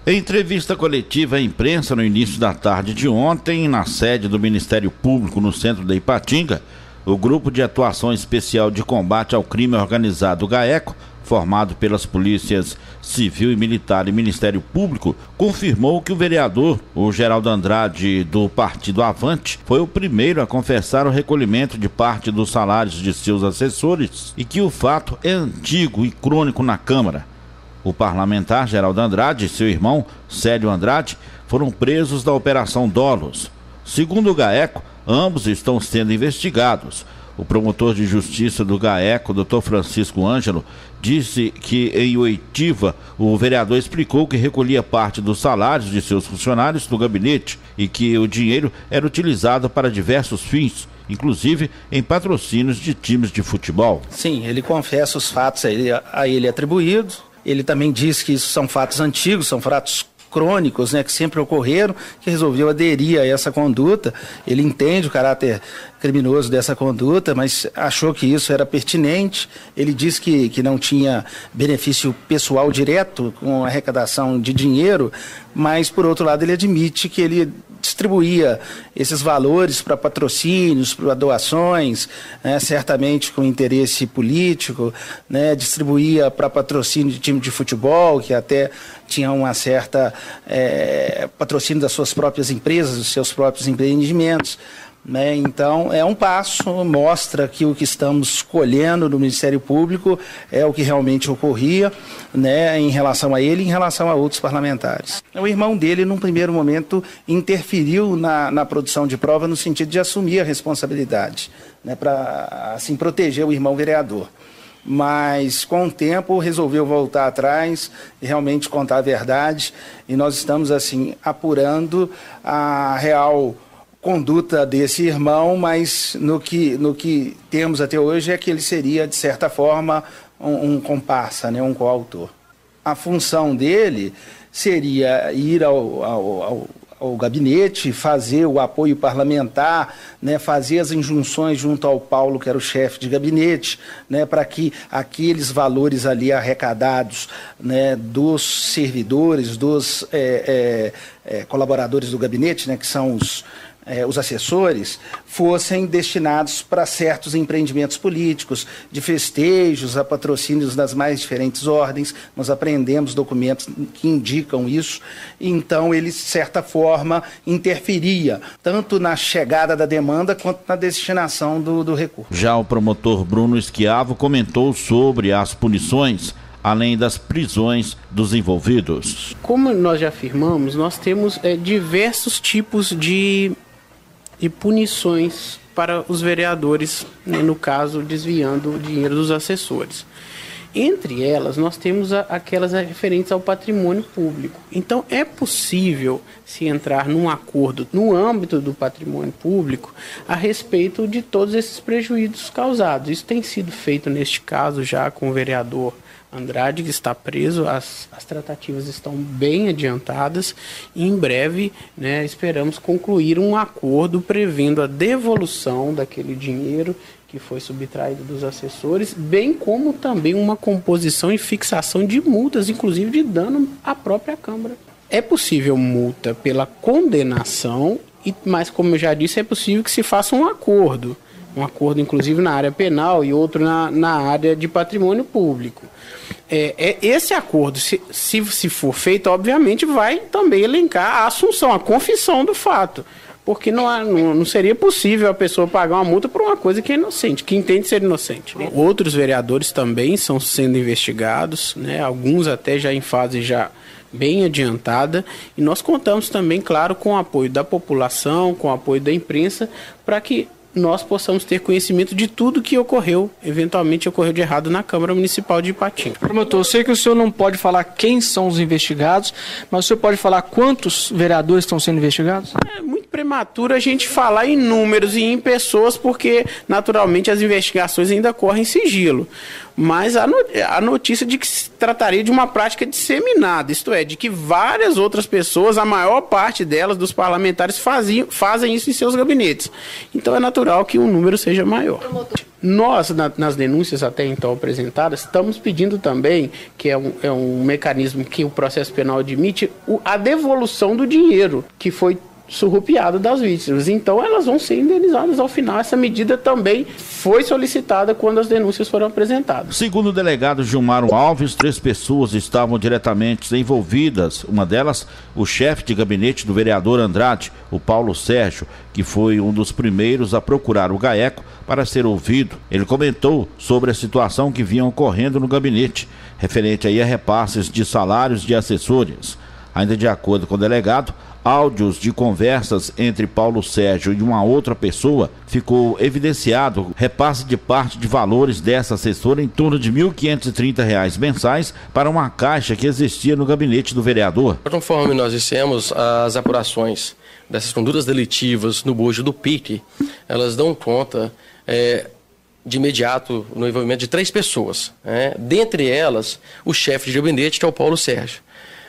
Em entrevista coletiva à imprensa no início da tarde de ontem, na sede do Ministério Público no centro de Ipatinga, o Grupo de Atuação Especial de Combate ao Crime Organizado GAECO, formado pelas polícias Civil e Militar e Ministério Público, confirmou que o vereador, o Geraldo Andrade, do Partido Avante, foi o primeiro a confessar o recolhimento de parte dos salários de seus assessores e que o fato é antigo e crônico na Câmara. O parlamentar Geraldo Andrade e seu irmão, Célio Andrade, foram presos da Operação Dolos. Segundo o GAECO, ambos estão sendo investigados. O promotor de justiça do GAECO, Dr. Francisco Ângelo, disse que em oitiva o vereador explicou que recolhia parte dos salários de seus funcionários do gabinete e que o dinheiro era utilizado para diversos fins, inclusive em patrocínios de times de futebol. Sim, ele confessa os fatos a ele atribuídos. Ele também diz que isso são fatos antigos, são fatos crônicos, né, que sempre ocorreram, que resolveu aderir a essa conduta. Ele entende o caráter criminoso dessa conduta, mas achou que isso era pertinente. Ele diz que não tinha benefício pessoal direto com a arrecadação de dinheiro, mas, por outro lado, ele admite que ele distribuía esses valores para patrocínios, para doações, né, certamente com interesse político, né, distribuía para patrocínio de time de futebol, que até tinha uma certa patrocínio das suas próprias empresas, dos seus próprios empreendimentos. Né? Então, é um passo, mostra que o que estamos colhendo no Ministério Público é o que realmente ocorria, né, em relação a ele e em relação a outros parlamentares. O irmão dele, num primeiro momento, interferiu na produção de prova no sentido de assumir a responsabilidade, né, para assim proteger o irmão vereador. Mas, com o tempo, resolveu voltar atrás e realmente contar a verdade. E nós estamos, assim, apurando a real conduta desse irmão, mas no que temos até hoje é que ele seria, de certa forma, um comparsa, né, um coautor. A função dele seria ir ao gabinete, fazer o apoio parlamentar, né, fazer as injunções junto ao Paulo, que era o chefe de gabinete, né, para que aqueles valores ali arrecadados, né, dos servidores, dos colaboradores do gabinete, né, que são os assessores, fossem destinados para certos empreendimentos políticos, de festejos, a patrocínios das mais diferentes ordens. Nós apreendemos documentos que indicam isso. Então, ele, de certa forma, interferia tanto na chegada da demanda quanto na destinação do recurso. Já o promotor Bruno Esquiavo comentou sobre as punições, além das prisões dos envolvidos. Como nós já afirmamos, nós temos diversos tipos de punições para os vereadores, né, no caso, desviando o dinheiro dos assessores. Entre elas, nós temos aquelas referentes ao patrimônio público. Então, é possível se entrar num acordo no âmbito do patrimônio público a respeito de todos esses prejuízos causados. Isso tem sido feito, neste caso, já com o vereador Andrade, que está preso. As tratativas estão bem adiantadas e em breve, né, esperamos concluir um acordo prevendo a devolução daquele dinheiro que foi subtraído dos assessores, bem como também uma composição e fixação de multas, inclusive de dano à própria Câmara. É possível multa pela condenação, mas, como eu já disse, é possível que se faça um acordo inclusive na área penal e outro na área de patrimônio público. Esse acordo, se for feito, obviamente vai também elencar a assunção, a confissão do fato, porque não seria possível a pessoa pagar uma multa por uma coisa que é inocente, que entende ser inocente. Outros vereadores também estão sendo investigados, né, alguns até já em fase já bem adiantada, e nós contamos também, claro, com o apoio da população, com o apoio da imprensa, para que nós possamos ter conhecimento de tudo que eventualmente ocorreu de errado na Câmara Municipal de Ipatinga. Promotor, eu sei que o senhor não pode falar quem são os investigados, mas o senhor pode falar quantos vereadores estão sendo investigados? Muito prematuro a gente falar em números e em pessoas, porque naturalmente as investigações ainda correm em sigilo. Mas a notícia de que se trataria de uma prática disseminada, isto é, de que várias outras pessoas, a maior parte delas, dos parlamentares, fazem isso em seus gabinetes. Então é natural que o número seja maior. Nós, nas denúncias até então apresentadas, estamos pedindo também, que é um mecanismo que o processo penal admite, a devolução do dinheiro que foi surrupiado das vítimas. Então elas vão ser indenizadas ao final. Essa medida também foi solicitada quando as denúncias foram apresentadas. Segundo o delegado Gilmar Alves, 3 pessoas estavam diretamente envolvidas. Uma delas, o chefe de gabinete do vereador Andrade, o Paulo Sérgio, que foi um dos primeiros a procurar o GAECO para ser ouvido. Ele comentou sobre a situação que vinha ocorrendo no gabinete, referente aí a repasses de salários de assessores. Ainda de acordo com o delegado, áudios de conversas entre Paulo Sérgio e uma outra pessoa, ficou evidenciado repasse de parte de valores dessa assessora em torno de R$ 1.530 mensais para uma caixa que existia no gabinete do vereador. Conforme nós dissemos, as apurações dessas condutas delitivas no bojo do PIC, elas dão conta de imediato no envolvimento de 3 pessoas. Dentre elas, o chefe de gabinete, que é o Paulo Sérgio.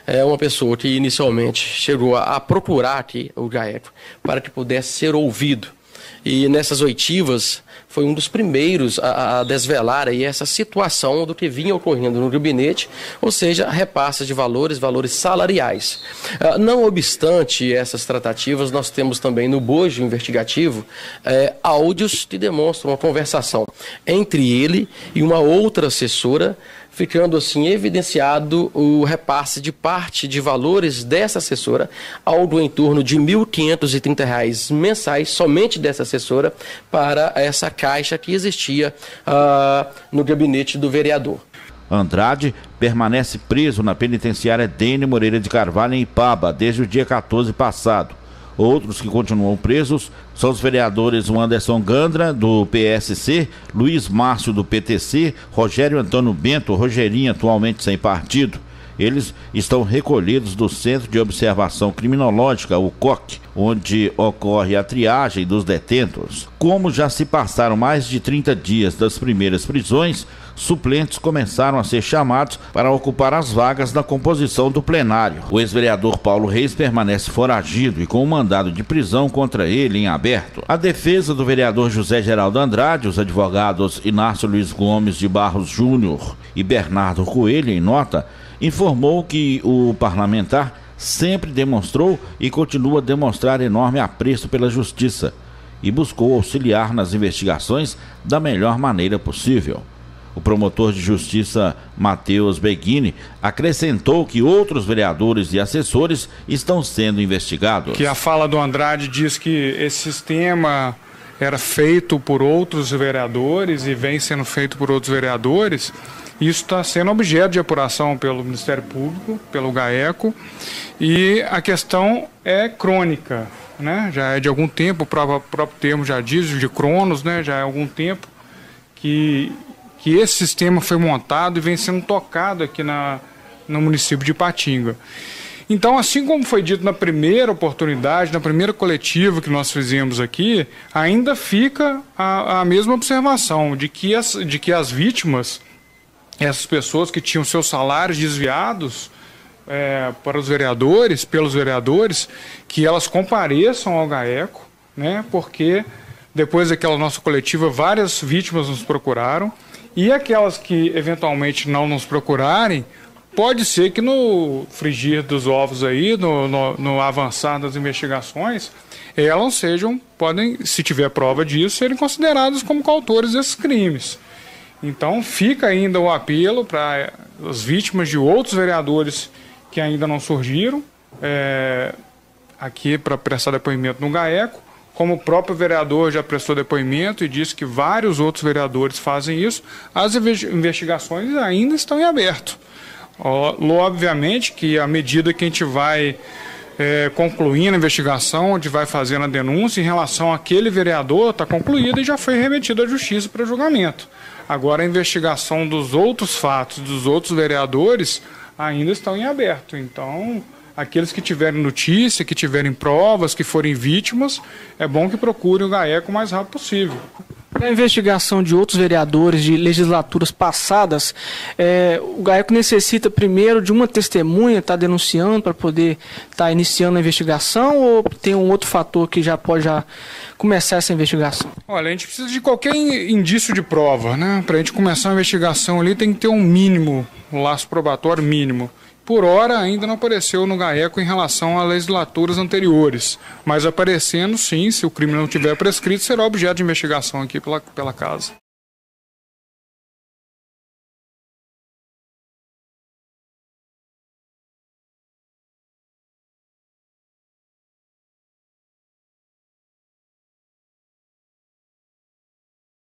É uma pessoa que inicialmente chegou a procurar aqui o GAECO para que pudesse ser ouvido. E nessas oitivas foi um dos primeiros a desvelar aí essa situação do que vinha ocorrendo no gabinete, ou seja, repasses de valores salariais. Não obstante essas tratativas, nós temos também no bojo investigativo áudios que demonstram uma conversação entre ele e uma outra assessora, ficando assim evidenciado o repasse de parte de valores dessa assessora, algo em torno de R$ 1.530 mensais, somente dessa assessora, para essa caixa que existia no gabinete do vereador. Andrade permanece preso na penitenciária Dene Moreira de Carvalho, em Ipaba, desde o dia 14 passado. Outros que continuam presos são os vereadores Anderson Gandra, do PSC, Luiz Márcio, do PTC, Rogério Antônio Bento, Rogerinho, atualmente sem partido. Eles estão recolhidos do Centro de Observação Criminológica, o COC, onde ocorre a triagem dos detentos. Como já se passaram mais de 30 dias das primeiras prisões, suplentes começaram a ser chamados para ocupar as vagas na composição do plenário. O ex-vereador Paulo Reis permanece foragido e com um mandado de prisão contra ele em aberto. A defesa do vereador José Geraldo Andrade, os advogados Inácio Luiz Gomes de Barros Júnior e Bernardo Coelho, em nota, informou que o parlamentar sempre demonstrou e continua a demonstrar enorme apreço pela justiça e buscou auxiliar nas investigações da melhor maneira possível. O promotor de justiça Matheus Beguini acrescentou que outros vereadores e assessores estão sendo investigados. Que a fala do Andrade diz que esse sistema era feito por outros vereadores e vem sendo feito por outros vereadores. Isso está sendo objeto de apuração pelo Ministério Público, pelo GAECO, e a questão é crônica, né? Já é de algum tempo, o próprio termo já diz, de cronos, né? Já é algum tempo que esse sistema foi montado e vem sendo tocado aqui no município de Ipatinga. Então, assim como foi dito na primeira oportunidade, na primeira coletiva que nós fizemos aqui, ainda fica a mesma observação de que as vítimas, essas pessoas que tinham seus salários desviados para os vereadores, pelos vereadores, que elas compareçam ao GAECO, né? Porque depois daquela nossa coletiva, várias vítimas nos procuraram, e aquelas que eventualmente não nos procurarem, pode ser que no frigir dos ovos aí, no avançar das investigações, elas podem, se tiver prova disso, serem consideradas como coautores desses crimes. Então fica ainda o apelo para as vítimas de outros vereadores que ainda não surgiram aqui para prestar depoimento no GAECO, como o próprio vereador já prestou depoimento e disse que vários outros vereadores fazem isso, as investigações ainda estão em aberto. Obviamente que à medida que a gente vai concluindo a investigação, onde vai fazendo a denúncia em relação àquele vereador, está concluída e já foi remetido à justiça para julgamento. Agora a investigação dos outros fatos, dos outros vereadores, ainda estão em aberto. Então aqueles que tiverem notícia, que tiverem provas, que forem vítimas, é bom que procurem o GAECO o mais rápido possível. Na investigação de outros vereadores de legislaturas passadas, o GAECO necessita primeiro de uma testemunha estar denunciando para poder estar iniciando a investigação, ou tem um outro fator que já pode começar essa investigação? Olha, a gente precisa de qualquer indício de prova, né? Para a gente começar a investigação ali tem que ter um mínimo, um laço probatório mínimo. Por hora, ainda não apareceu no GAECO em relação a legislaturas anteriores, mas aparecendo sim, se o crime não tiver prescrito, será objeto de investigação aqui pela casa.